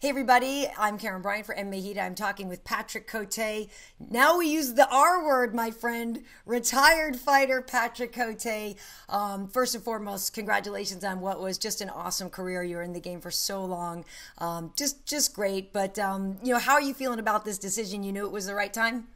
Hey everybody, I'm Karyn Bryant for MMA H.E.A.T. I'm talking with Patrick Cote. Now we use the R word, my friend. Retired fighter Patrick Cote. First and foremost, congratulations on what was just an awesome career. You were in the game for so long. Just great. But, how are you feeling about this decision? You knew it was the right time?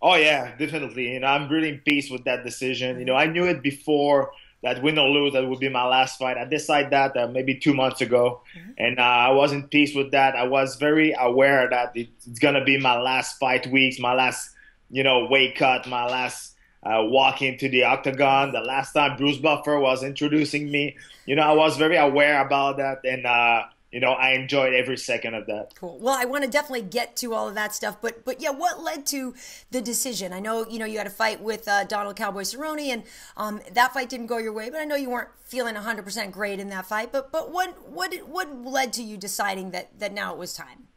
Oh yeah, definitely. I'm really in peace with that decision. I knew it before that win or lose, that would be my last fight. I decided that maybe 2 months ago, and I was in peace with that. I was very aware that it's gonna be my last fight weeks, my last, weight cut, my last walk into the octagon. The last time Bruce Buffer was introducing me, I was very aware about that, and I enjoyed every second of that. Cool. Well, I want to definitely get to all of that stuff, but yeah, what led to the decision? I know, you had a fight with Donald Cowboy Cerrone, and that fight didn't go your way, but I know you weren't feeling 100% great in that fight. But what led to you deciding that now it was time?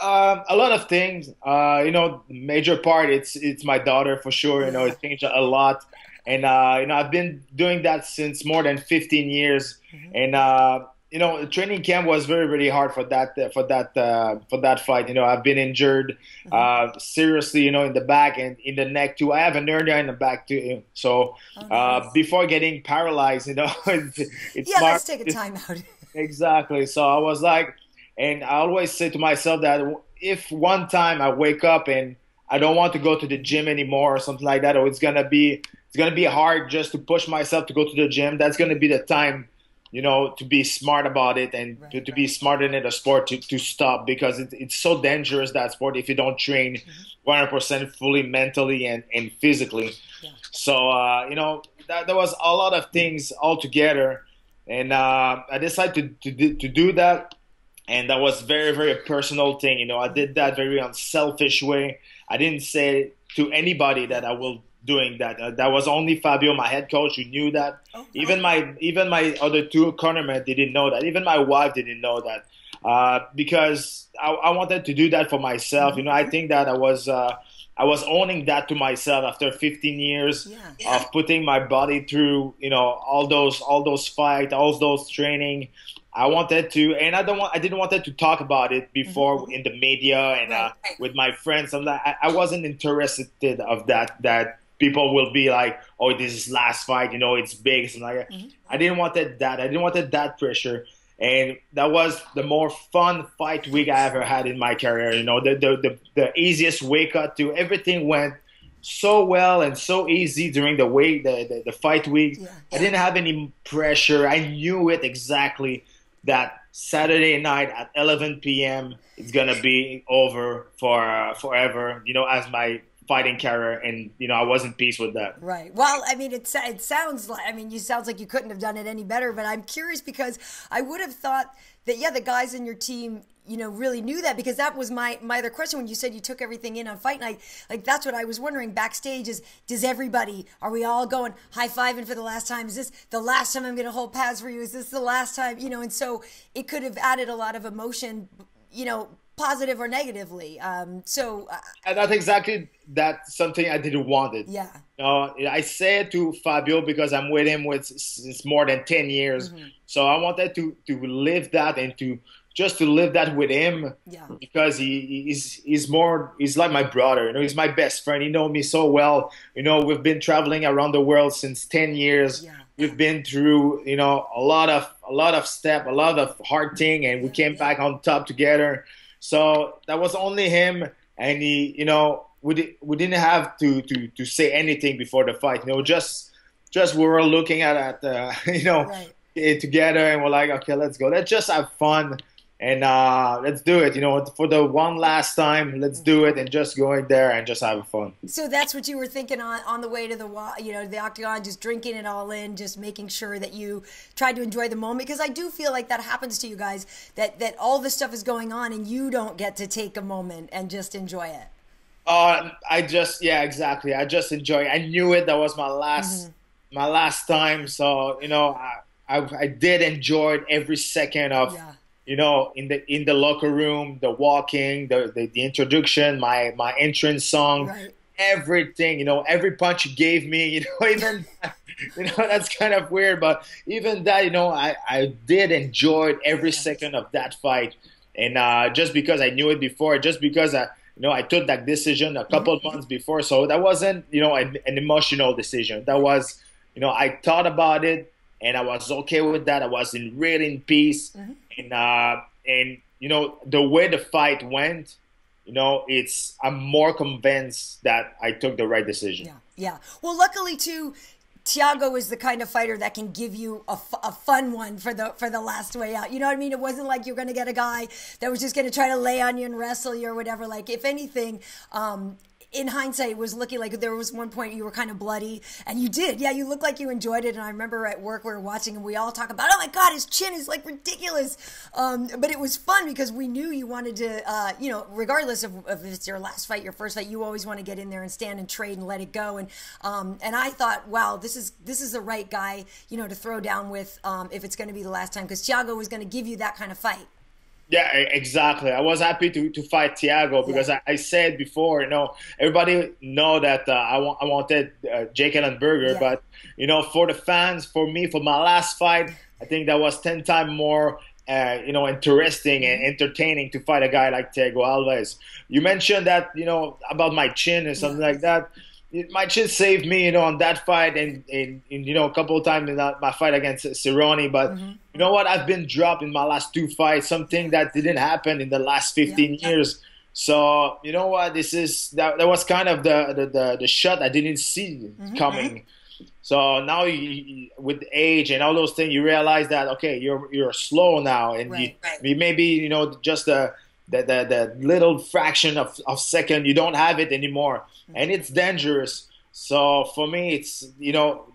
A lot of things. Major part, it's my daughter for sure. It changed a lot, and I've been doing that since more than 15 years, and the training camp was very, very hard for that fight. I've been injured seriously, in the back and in the neck too. I have an hernia in the back too. So before getting paralyzed, it's yeah, smart. let's take a time out. Exactly. So I was like, and I always say to myself that if one time I wake up and I don't want to go to the gym anymore or something like that, or it's gonna be hard just to push myself to go to the gym, that's gonna be the time, to be smart about it and to be smarter in the sport to stop, because it's so dangerous, that sport, if you don't train 100% fully mentally and physically. Yeah. So, there was a lot of things all together, and I decided to do that, and that was very, very personal thing. I did that very unselfish way. I didn't say to anybody that I will doing that. That was only Fabio, my head coach, who knew that. Oh, even my other two cornermen didn't know that. Even my wife didn't know that, because I wanted to do that for myself. I think that I was owning that to myself after 15 years of putting my body through all those fights, all those training. I wanted to, and I didn't want to talk about it before in the media and with my friends. I wasn't interested of that people will be like, oh, this is last fight, it's big, something like that. I didn't want that. I didn't want that pressure. And that was the more fun fight week I ever had in my career. The easiest wake up to everything went so well and so easy during the fight week. Yeah. I didn't have any pressure. I knew it exactly that Saturday night at 11 p.m. it's gonna be over for forever. As my fighting career, and I was in peace with that. Right. Well, I mean, it sounds like, you sounds like you couldn't have done it any better. But I'm curious, because I would have thought that the guys in your team, really knew that, because that was my other question when you said you took everything in on fight night. Like, that's what I was wondering backstage is, are we all going high-fiving for the last time? Is this the last time I'm going to hold pads for you? Is this the last time? And so it could have added a lot of emotion, positive or negatively. And that's exactly something I didn't want it. Yeah. I say it to Fabio because I'm with him since more than 10 years. So I wanted to live that and to live that with him. Yeah. Because he's like my brother. He's my best friend. He knows me so well. We've been traveling around the world since 10 years. Yeah. We've been through, a lot of steps, a lot of hard thing, and we came back on top together. So that was only him, and we didn't have to say anything before the fight. Just we were looking at it together, and we're like, okay, let's go. Let's just have fun, and let's do it. For the one last time, let's do it, and just go in there and just have fun. So that's what you were thinking on the way to the octagon, just drinking it all in, just making sure that you tried to enjoy the moment, because I do feel like that happens to you guys, that all this stuff is going on and you don't get to take a moment and just enjoy it. Exactly. I just enjoy it. I knew it. That was my last time. So I did enjoy every second of. Yeah. In the locker room, the walking, the introduction, my entrance song, everything, every punch you gave me, That's kind of weird. But even that, I did enjoy every second of that fight. And just because I knew it before, just because I took that decision a couple of months before. So that wasn't, an emotional decision. That was, I thought about it and I was okay with that. I was really in peace. And the way the fight went, I'm more convinced that I took the right decision. Yeah, yeah. Well, luckily too, Thiago is the kind of fighter that can give you a fun one for the last way out. You know what I mean? It wasn't like you're going to get a guy that was just going to try to lay on you and wrestle you or whatever. Like, if anything, in hindsight, it was looking like there was one point you were kind of bloody, and you did. Yeah, you looked like you enjoyed it. And I remember at work we were watching, and we all talk about, oh my God, his chin is like ridiculous. But it was fun because we knew you wanted to, regardless of if it's your last fight, your first fight, you always want to get in there and stand and trade and let it go. And I thought, wow, this is the right guy, to throw down with if it's going to be the last time, because Thiago was going to give you that kind of fight. Yeah, exactly. I was happy to fight Thiago because I said before, everybody know that I wanted Jake Ellenberger, but for the fans, for me, for my last fight, I think that was 10 times more interesting and entertaining to fight a guy like Thiago Alves. You mentioned that about my chin and something like that. My chin saved me, on that fight and a couple of times in my fight against Cerrone. But you know what? I've been dropped in my last 2 fights, something that didn't happen in the last 15 years. So you know what? That was kind of the shot I didn't see coming. So now with age and all those things, you realize that okay, you're slow now, and you maybe just the little fraction of second you don't have it anymore, and it's dangerous. So for me, it's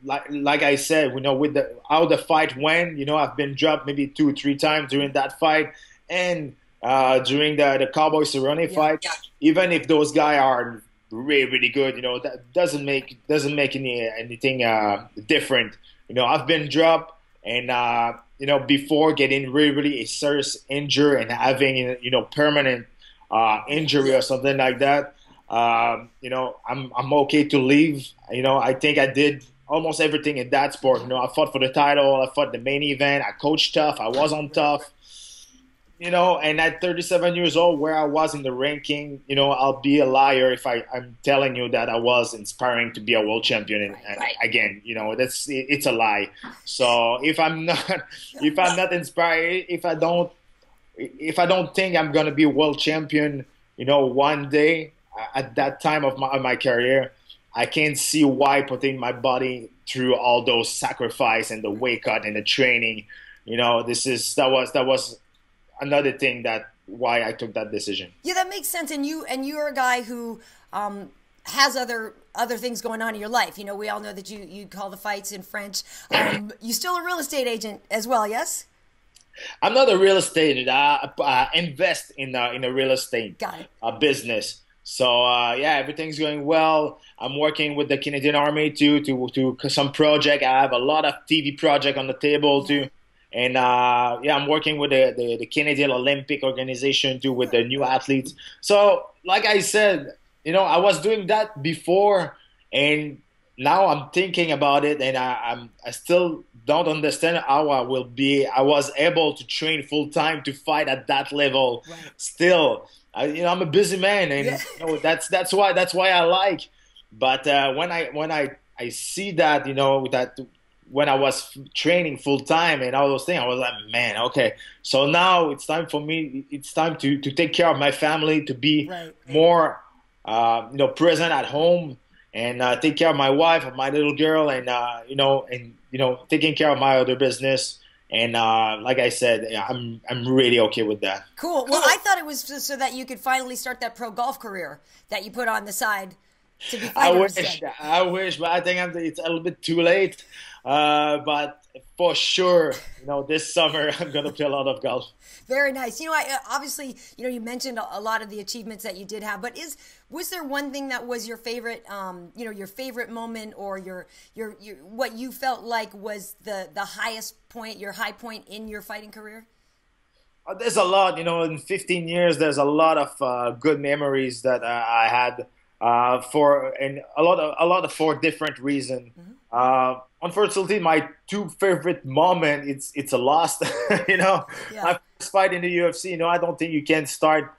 like I said, with how the fight went, I've been dropped maybe 2 or 3 times during that fight, and during the Cowboy Cerrone fight. Even if those guys are really really good, that doesn't make anything different. I've been dropped, and before getting really really a serious injury and having permanent injury or something like that. I'm okay to leave. I think I did almost everything in that sport. I fought for the title. I fought the main event. I coached tough. I was on tough. And at 37 years old, where I was in the ranking, I'll be a liar if I'm telling you that I was inspiring to be a world champion. And again, it's a lie. So if I'm not inspired, if I don't think I'm gonna be a world champion, one day at that time of my career, I can't see why putting my body through all those sacrifice and the weight cut and the training. That was another thing why I took that decision. Yeah, that makes sense. And you're a guy who has other things going on in your life. We all know that you call the fights in French. You still a real estate agent as well, yes? I'm not a real estate agent. I invest in a real estate business. So everything's going well. I'm working with the Canadian Army to some project. I have a lot of TV project on the table too. And I'm working with the Canadian Olympic organization too, with the new athletes. So like I said, I was doing that before, and now I'm thinking about it, and I still don't understand how I was able to train full time to fight at that level. Still, I'm a busy man, and that's why I like. But when I see that, that when I was training full time and all those things, I was like, man, okay. So now it's time for me. It's time to take care of my family, to be more, present at home, and take care of my wife, of my little girl, and taking care of my other business. And like I said, I'm really okay with that. Cool. Well, I thought it was just so that you could finally start that pro golf career that you put on the side to be fighter. I wish, but I think it's a little bit too late. But for sure, this summer I'm gonna play a lot of golf. Very nice. Obviously, you mentioned a lot of the achievements that you did have, but was there one thing that was your favorite, your favorite moment, or your what you felt like was the highest point, your high point in your fighting career? There's a lot, in 15 years, there's a lot of good memories that I had for different reasons. Unfortunately, my two favorite moment it's a loss. You know, Yeah. my first fight in the UFC. You know, I don't think you can start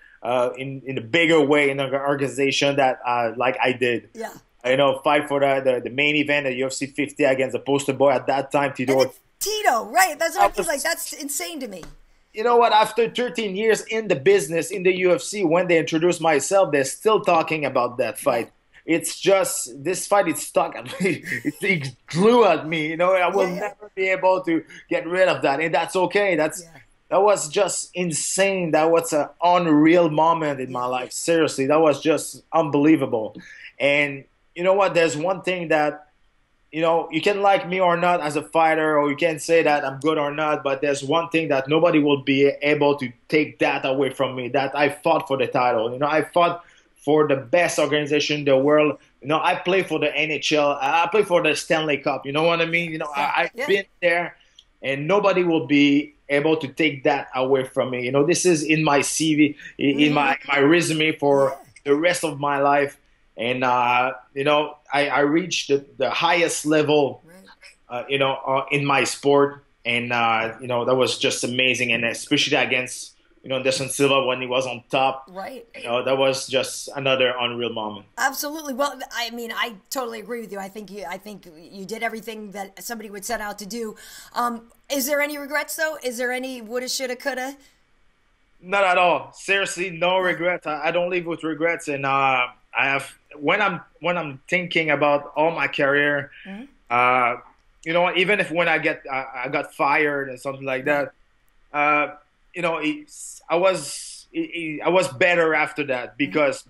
in a bigger way in an organization that like I did. Yeah. You know, fight for the main event at UFC 50 against the poster boy at that time, And Tito. it's Tito, right? That's what I I'm thinking. Like, was, that's insane to me. you know what? After 13 years in the business in the UFC, when they introduced myself, they're still talking about that Yeah. fight. It's just this fight. It stuck at me. It glue at me. You know, I will Yeah. Yeah. never be able to get rid of that, and that's okay. Yeah. That was just insane. That was an unreal moment in my Yeah. life. Seriously, that was just unbelievable. And you know what? There's one thing that you know, you can like me or not as a fighter, or you can say that I'm good or not, but there's one thing that nobody will be able to take that away from me, that I fought for the title. You know, I fought for the best organization in the world. You know, I play for the NHL. I play for the Stanley Cup. You know what I mean? You know, Yeah. I've Yeah. been there, and nobody will be able to take that away from me. You know, this is in my CV, in my resume for Yeah. the rest of my life. And you know, I reached the highest level, Right. in my sport, and you know, that was just amazing, and especially against Anderson Silva when he was on top. Right. You know, that was just another unreal moment. Absolutely. Well, I mean, I totally agree with you. I think you did everything that somebody would set out to do. Is there any regrets though? Is there any woulda, shoulda, coulda? Not at all. Seriously, no regrets. I don't live with regrets, and I have when I'm thinking about all my career. Uh, you know, even if when I got fired and something like Right. that, you know, I was better after that because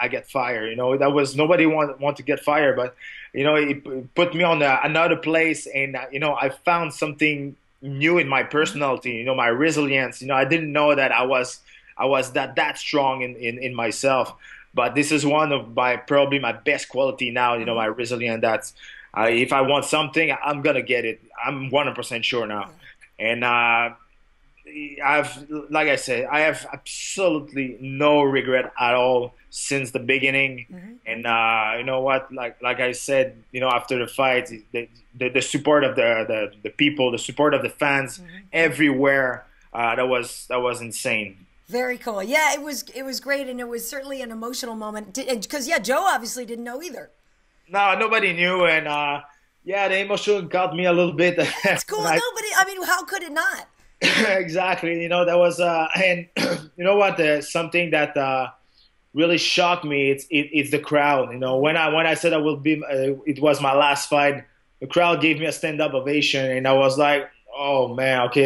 I get fired. You know, that was nobody want to get fired, but you know, it put me on another place, and you know, I found something new in my personality. You know, my resilience. You know, I didn't know that I was that strong in myself. But this is one of my probably my best quality now. You know, my resilience. That's if I want something, I'm gonna get it. I'm 100% sure now. And like I said, I have absolutely no regret at all since the beginning. And you know what? Like I said, you know, after the fight, the support of the people, the support of the fans everywhere, that was insane. Very cool. Yeah, it was great, and it was certainly an emotional moment. Because yeah, Joe obviously didn't know either. No, nobody knew, and yeah, the emotion got me a little bit. It's cool. when I Nobody. I mean, how could it not? exactly. You know, that was and you know what? Something that really shocked me. It's the crowd. You know, when I said I will be, it was my last fight. The crowd gave me a stand up ovation, and I was like, oh man, okay,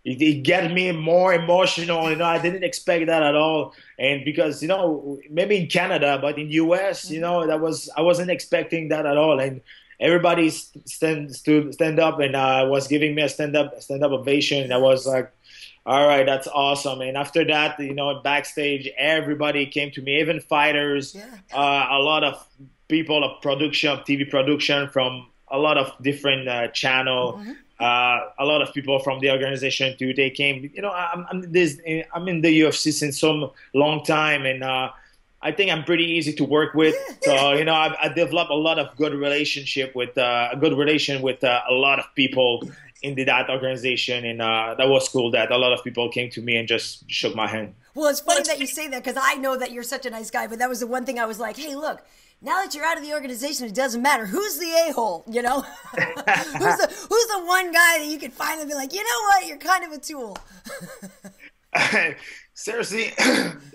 it get me more emotional. You know, I didn't expect that at all. And because you know, maybe in Canada, but in US, you know, I wasn't expecting that at all. And everybody stand up and was giving me a stand up ovation. And I was like, all right, that's awesome. And after that, you know, backstage, everybody came to me, even fighters, Yeah. a lot of people of production, of TV production from a lot of different channel. A lot of people from the organization too. They came. You know, I'm in the UFC since some long time, and I think I'm pretty easy to work with. So you know, I developed a lot of good relationship with a good relation with a lot of people in that organization, and that was cool. That a lot of people came to me and just shook my hand. Well, it's funny that you say that because I know that you're such a nice guy, but that was the one thing I was like, hey, look, now that you're out of the organization, it doesn't matter. Who's the a-hole, you know? who's the one guy that you can finally be like, you know what, you're kind of a tool. Seriously,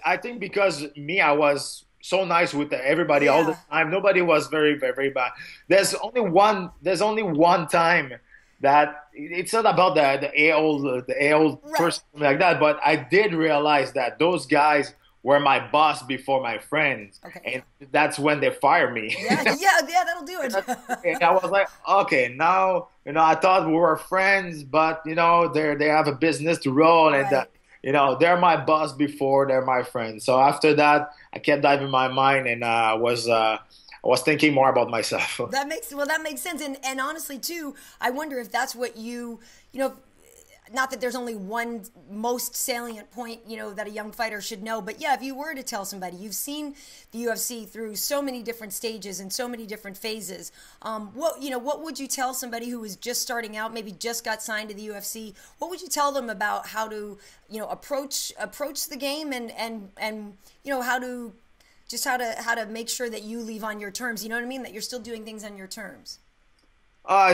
I think because me, I was so nice with everybody all the Yeah. time. Nobody was very, very, very bad. There's only one time that it's not about the old Right. person like that, but I did realize that those guys were my boss before my friends, Okay. and that's when they fired me. Yeah, that'll do it. And I was like, okay, now you know. I thought we were friends, but you know, they have a business to roll, and Right. you know, they're my boss before they're my friends. So after that, I kept that in my mind, and I was thinking more about myself. That makes sense, and honestly too, I wonder if that's what you know. not that there's only one most salient point, you know, that a young fighter should know, but yeah, if you were to tell somebody, you've seen the UFC through so many different stages and so many different phases. What would you tell somebody who was just starting out, maybe just got signed to the UFC? What would you tell them about how to, you know, approach the game and you know, how to make sure that you leave on your terms? You know what I mean? That you're still doing things on your terms.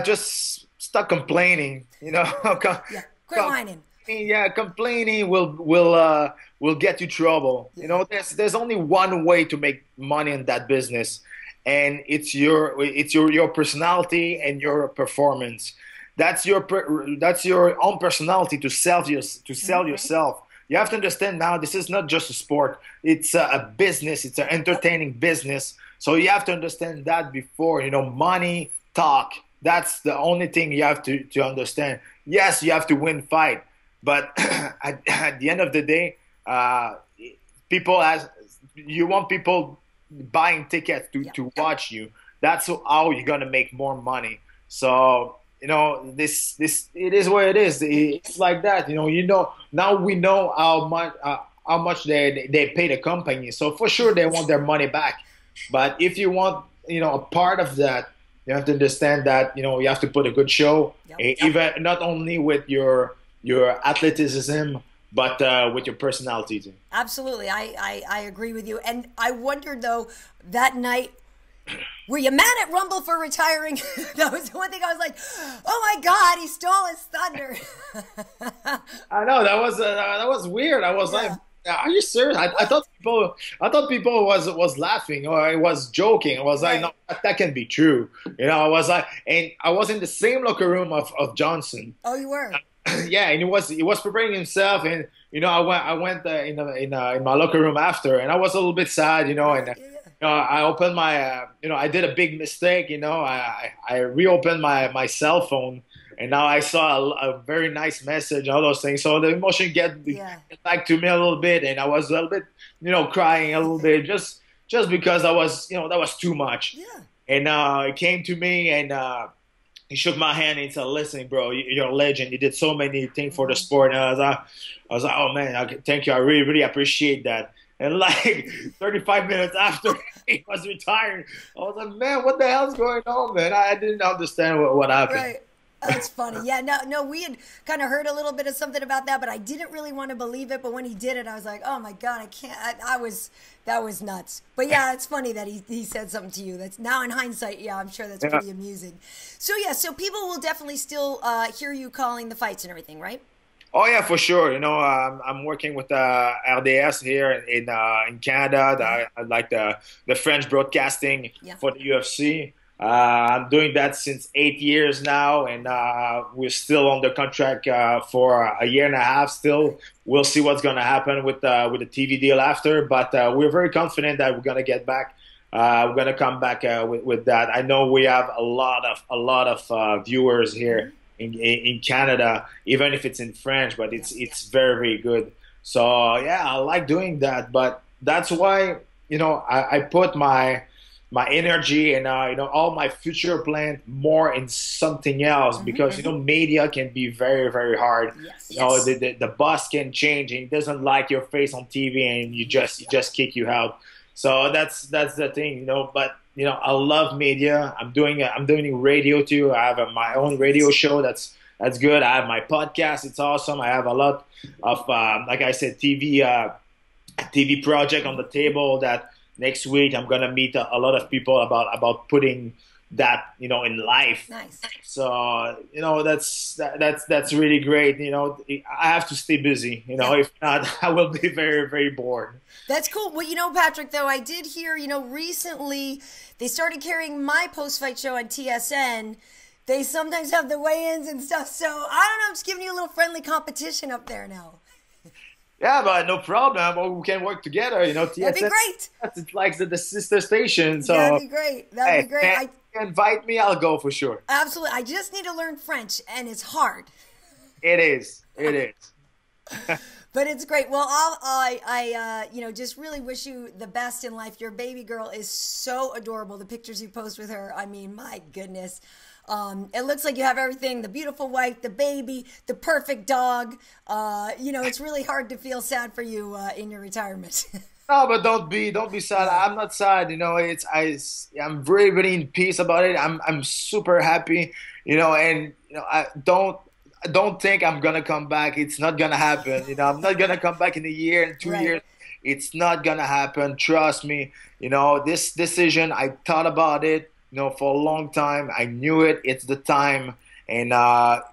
Just stop complaining, you know. Yeah, quit whining. Yeah, complaining will get you trouble. Yeah. You know, there's only one way to make money in that business, and it's your personality and your performance. That's your own personality to sell yourself. You have to understand now, this is not just a sport. It's a business. It's an entertaining business. So you have to understand that before, you know, money talk. That's the only thing you have to understand. Yes, you have to win fight, but at the end of the day, you want people buying tickets to watch you. That's how you're gonna make more money. So, you know, this it is what it is. It's like that. You know. Now we know how much they pay the company. So for sure they want their money back. But if you want, you know, a part of that, you have to understand that, you know, you have to put a good show, even not only with your athleticism, but with your personality too. Absolutely, I agree with you. And I wondered though, that night, were you mad at Rumble for retiring? That was the one thing I was like, oh my God, he stole his thunder. I know that was weird. I was like, are you serious? I thought people was laughing or I was joking. I was like, no, that can't be true. You know, I was like, and I was in the same locker room of Johnson. Oh, you were? Yeah, and he was preparing himself, and you know, I went in my locker room after, and I was a little bit sad, you know, and. You know, I opened my, you know, I did a big mistake. You know, I reopened my cell phone, and now I saw a very nice message, all those things. So the emotion get back to me a little bit, and I was a little bit, you know, crying a little bit just because I was, you know, that was too much. Yeah. And it came to me, and he shook my hand and said, "Listen, bro, you're a legend. You did so many things for the sport." And I was like, "Oh man, thank you. I really, really appreciate that." And like 35 minutes after he was retired, I was like, man, what the hell's going on, man? I didn't understand what happened. Right. That's funny. Yeah, no, we had kind of heard a little bit of something about that, but I didn't really want to believe it. But when he did it, I was like, oh my God, I can't. That was nuts. But yeah, it's funny that he said something to you. That's now in hindsight. Yeah, I'm sure that's pretty amusing. So yeah, so people will definitely still hear you calling the fights and everything, right? Oh yeah, for sure. You know, I'm working with RDS here in Canada. I like the French broadcasting for the UFC. I'm doing that since 8 years now, and we're still under contract for a year and a half. Still, we'll see what's going to happen with the TV deal after. But we're very confident that we're going to get back. We're going to come back with that. I know we have a lot of viewers here. In Canada, even if it's in French, but it's very, very good. So yeah, I like doing that, but that's why, you know, I put my energy and you know, all my future plan more in something else, because you know, media can be very, very hard. You know, the boss can change and he doesn't like your face on TV, and you just kick you out. So that's the thing, you know. But you know, I love media. I'm doing radio too. I have my own radio show that's good. I have my podcast. It's awesome. I have a lot of like I said, TV project on the table that next week I'm gonna meet a lot of people about putting that, you know, in life. Nice. So you know, that's really great. You know, I have to stay busy. You know, if not, I will be very, very bored. That's cool. Well, you know, Patrick, though, I did hear, you know, recently they started carrying my post-fight show on TSN. They sometimes have the weigh-ins and stuff. So, I don't know, I'm just giving you a little friendly competition up there now. Yeah, but no problem. We can work together, you know. TSN, that'd be great. It's like the sister station. So that'd be great. That'd be great. Invite me, I'll go for sure. Absolutely. I just need to learn French, and it's hard. It is. But it's great. Well, you know, just really wish you the best in life. Your baby girl is so adorable. The pictures you post with her, I mean, my goodness. It looks like you have everything, the beautiful wife, the baby, the perfect dog. You know, it's really hard to feel sad for you in your retirement. No, but don't be sad. I'm not sad. You know, I'm very, very in peace about it. I'm super happy. You know, and you know, I don't think I'm gonna come back. It's not gonna happen. You know, I'm not gonna come back in a year, in 2 years. It's not gonna happen. Trust me. You know, this decision, I thought about it, you know, for a long time. I knew it. It's the time. And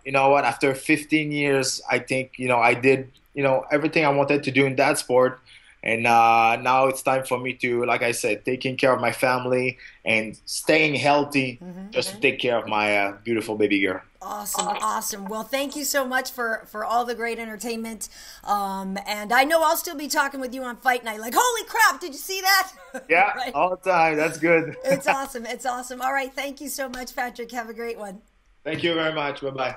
you know what? After 15 years, I think, you know, I did, you know, everything I wanted to do in that sport. And now it's time for me to, like I said, taking care of my family and staying healthy, just to take care of my beautiful baby girl. Awesome, awesome. Well, thank you so much for all the great entertainment. And I know I'll still be talking with you on fight night. Like, holy crap, did you see that? Yeah, Right? all the time. That's good. It's awesome. It's awesome. All right, thank you so much, Patrick. Have a great one. Thank you very much. Bye-bye.